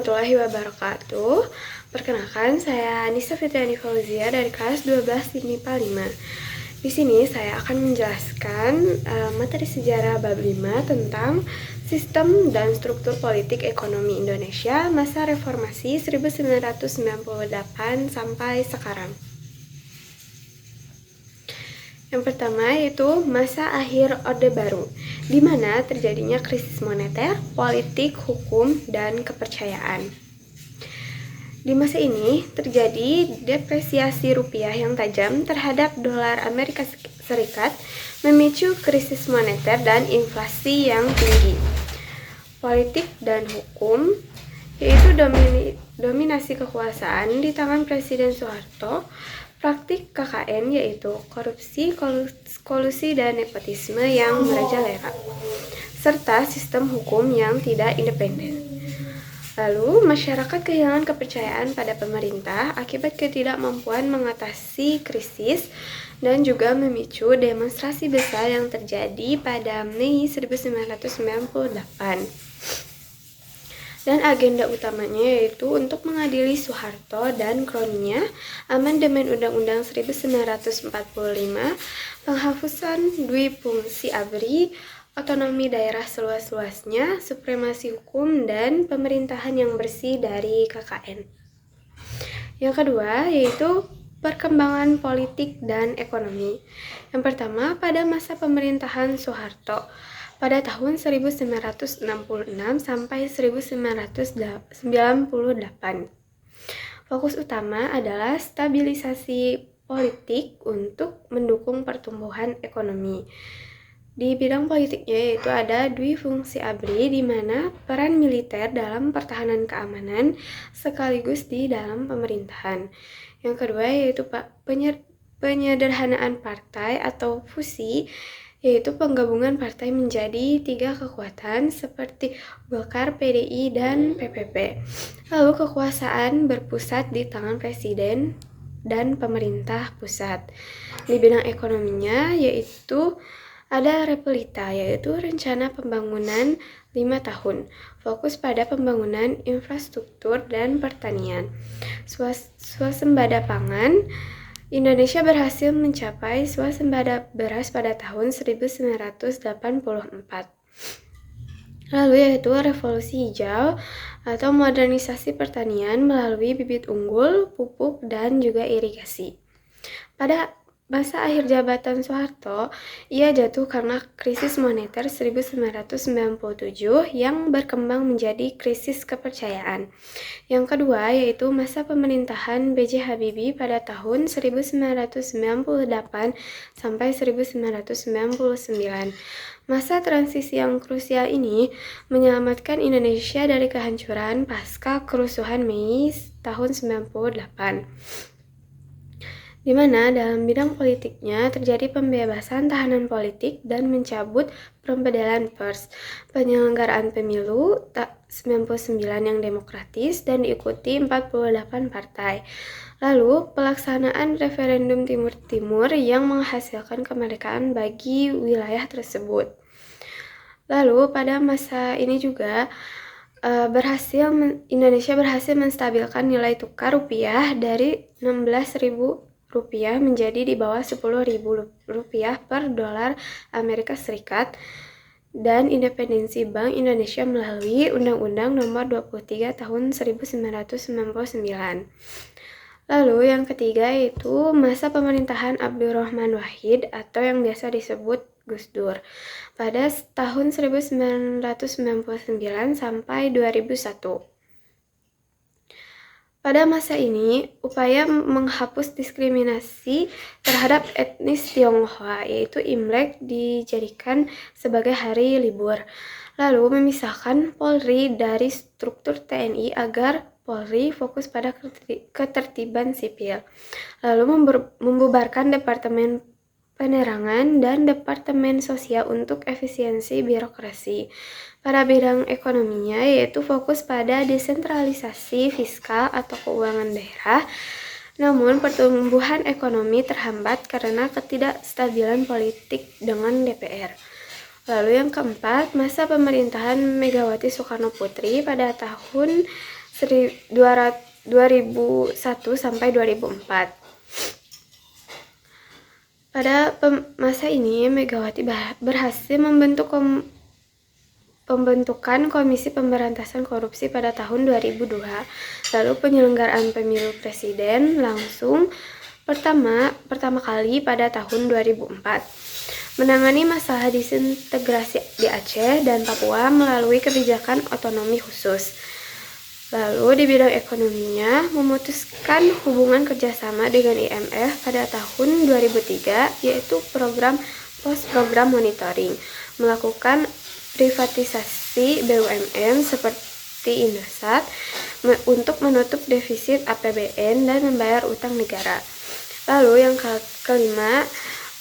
warahmatullahi wabarakatuh. Perkenalkan, saya Anissa Fitriani Fauzia dari kelas 12 di MIPA 5. Di sini saya akan menjelaskan materi sejarah bab 5 tentang sistem dan struktur politik ekonomi Indonesia masa reformasi 1998 sampai sekarang. Yang pertama yaitu masa akhir Orde Baru, di mana terjadinya krisis moneter, politik, hukum, dan kepercayaan. Di masa ini terjadi depresiasi rupiah yang tajam terhadap dolar Amerika Serikat, memicu krisis moneter dan inflasi yang tinggi. Politik dan hukum yaitu dominasi kekuasaan di tangan Presiden Soeharto, praktik KKN yaitu korupsi, kolusi, dan nepotisme yang merajalela, serta sistem hukum yang tidak independen. Lalu, masyarakat kehilangan kepercayaan pada pemerintah akibat ketidakmampuan mengatasi krisis dan juga memicu demonstrasi besar yang terjadi pada Mei 1998. Dan agenda utamanya yaitu untuk mengadili Soeharto dan kroninya, amandemen Undang-Undang 1945, penghapusan Dwi Fungsi ABRI, otonomi daerah seluas-luasnya, supremasi hukum, dan pemerintahan yang bersih dari KKN. Yang kedua yaitu perkembangan politik dan ekonomi. Yang pertama, pada masa pemerintahan Soeharto pada tahun 1966 sampai 1998. Fokus utama adalah stabilisasi politik untuk mendukung pertumbuhan ekonomi. Di bidang politiknya yaitu ada Dwi Fungsi ABRI, di mana peran militer dalam pertahanan keamanan sekaligus di dalam pemerintahan. Yang kedua yaitu penyederhanaan partai atau fusi, yaitu penggabungan partai menjadi 3 kekuatan seperti Golkar, PDI, dan PPP. Lalu kekuasaan berpusat di tangan presiden dan pemerintah pusat. Di bidang ekonominya yaitu ada Repelita, yaitu rencana pembangunan 5 tahun, fokus pada pembangunan infrastruktur dan pertanian. Swasembada pangan, Indonesia berhasil mencapai swasembada beras pada tahun 1984. Lalu yaitu revolusi hijau atau modernisasi pertanian melalui bibit unggul, pupuk, dan juga irigasi. Pada masa akhir jabatan Soeharto, ia jatuh karena krisis moneter 1997 yang berkembang menjadi krisis kepercayaan. Yang kedua yaitu masa pemerintahan B.J. Habibie pada tahun 1998 sampai 1999. Masa transisi yang krusial ini menyelamatkan Indonesia dari kehancuran pasca kerusuhan Mei tahun 98. Di mana dalam bidang politiknya terjadi pembebasan tahanan politik dan mencabut pembedelan pers, penyelenggaraan pemilu 99 yang demokratis dan diikuti 48 partai. Lalu pelaksanaan referendum Timur-Timur yang menghasilkan kemerdekaan bagi wilayah tersebut. Lalu pada masa ini juga Indonesia berhasil menstabilkan nilai tukar rupiah dari 16.000 rupiah menjadi di bawah 10.000 rupiah per dolar Amerika Serikat, dan independensi Bank Indonesia melalui Undang-Undang Nomor 23 Tahun 1999. Lalu yang ketiga yaitu masa pemerintahan Abdurrahman Wahid atau yang biasa disebut Gus Dur pada tahun 1999 sampai 2001. Pada masa ini, upaya menghapus diskriminasi terhadap etnis Tionghoa, yaitu Imlek, dijadikan sebagai hari libur. Lalu memisahkan Polri dari struktur TNI agar Polri fokus pada ketertiban sipil. Lalu membubarkan Departemen Penerangan dan Departemen Sosial untuk efisiensi birokrasi. Pada bidang ekonominya yaitu fokus pada desentralisasi fiskal atau keuangan daerah, namun pertumbuhan ekonomi terhambat karena ketidakstabilan politik dengan DPR. Lalu yang keempat, masa pemerintahan Megawati Soekarno Putri pada tahun 2001 sampai 2004. Pada masa ini, Megawati berhasil pembentukan Komisi Pemberantasan Korupsi pada tahun 2002. Lalu penyelenggaraan pemilu presiden langsung pertama kali pada tahun 2004. Menangani masalah disintegrasi di Aceh dan Papua melalui kebijakan otonomi khusus. Lalu di bidang ekonominya memutuskan hubungan kerjasama dengan IMF pada tahun 2003, yaitu post-program monitoring, melakukan privatisasi BUMN seperti Indosat untuk menutup defisit APBN dan membayar utang negara. Lalu yang kelima,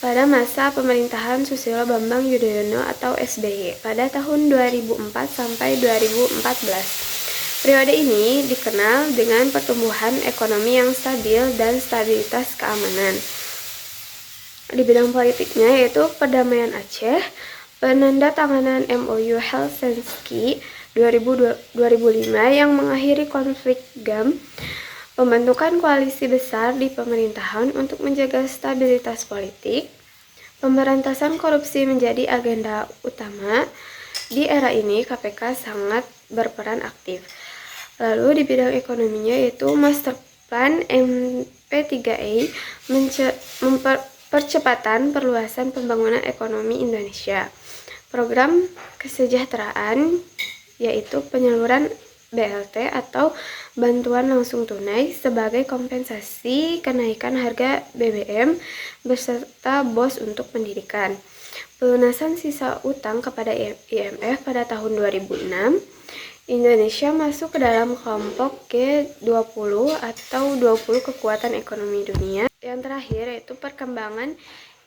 pada masa pemerintahan Susilo Bambang Yudhoyono atau SBY pada tahun 2004 sampai 2014. Periode ini dikenal dengan pertumbuhan ekonomi yang stabil dan stabilitas keamanan. Di bidang politiknya yaitu perdamaian Aceh, penandatanganan MOU Helsinki 2005 yang mengakhiri konflik GAM, pembentukan koalisi besar di pemerintahan untuk menjaga stabilitas politik, pemberantasan korupsi menjadi agenda utama. Di era ini KPK sangat berperan aktif. Lalu di bidang ekonominya yaitu Master Plan MP3A percepatan perluasan pembangunan ekonomi Indonesia. Program kesejahteraan yaitu penyaluran BLT atau bantuan langsung tunai sebagai kompensasi kenaikan harga BBM beserta BOS untuk pendidikan. Pelunasan sisa utang kepada IMF pada tahun 2006. Indonesia masuk ke dalam kelompok G20 atau 20 kekuatan ekonomi dunia. Yang terakhir yaitu perkembangan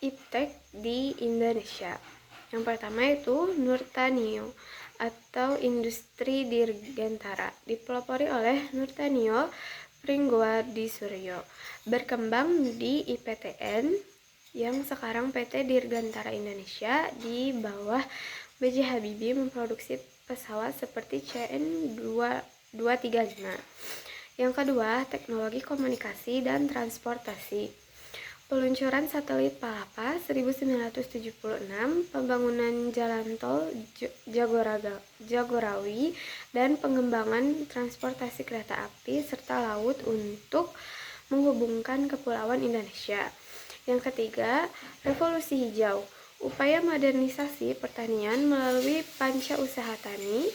iptek di Indonesia. Yang pertama itu Nurtanio atau Industri Dirgantara, dipelopori oleh Nurtanio Pringgowadi Suryo, berkembang di IPTN yang sekarang PT Dirgantara Indonesia di bawah B.J. Habibie memproduksi pesawat seperti CN235. Yang kedua, teknologi komunikasi dan transportasi. Peluncuran satelit Palapa 1976, pembangunan jalan tol Jagorawi, dan pengembangan transportasi kereta api serta laut untuk menghubungkan kepulauan Indonesia. Yang ketiga, revolusi hijau. Upaya modernisasi pertanian melalui panca usaha tani,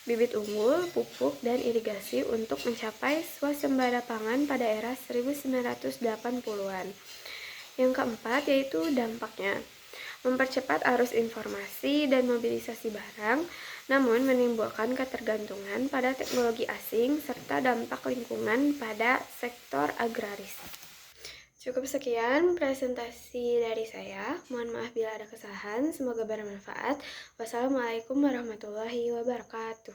bibit unggul, pupuk, dan irigasi untuk mencapai swasembada pangan pada era 1980-an. Yang keempat yaitu dampaknya. Mempercepat arus informasi dan mobilisasi barang, namun menimbulkan ketergantungan pada teknologi asing serta dampak lingkungan pada sektor agraris. Cukup sekian presentasi dari saya. Mohon maaf bila ada kesalahan. Semoga bermanfaat. Wassalamualaikum warahmatullahi wabarakatuh.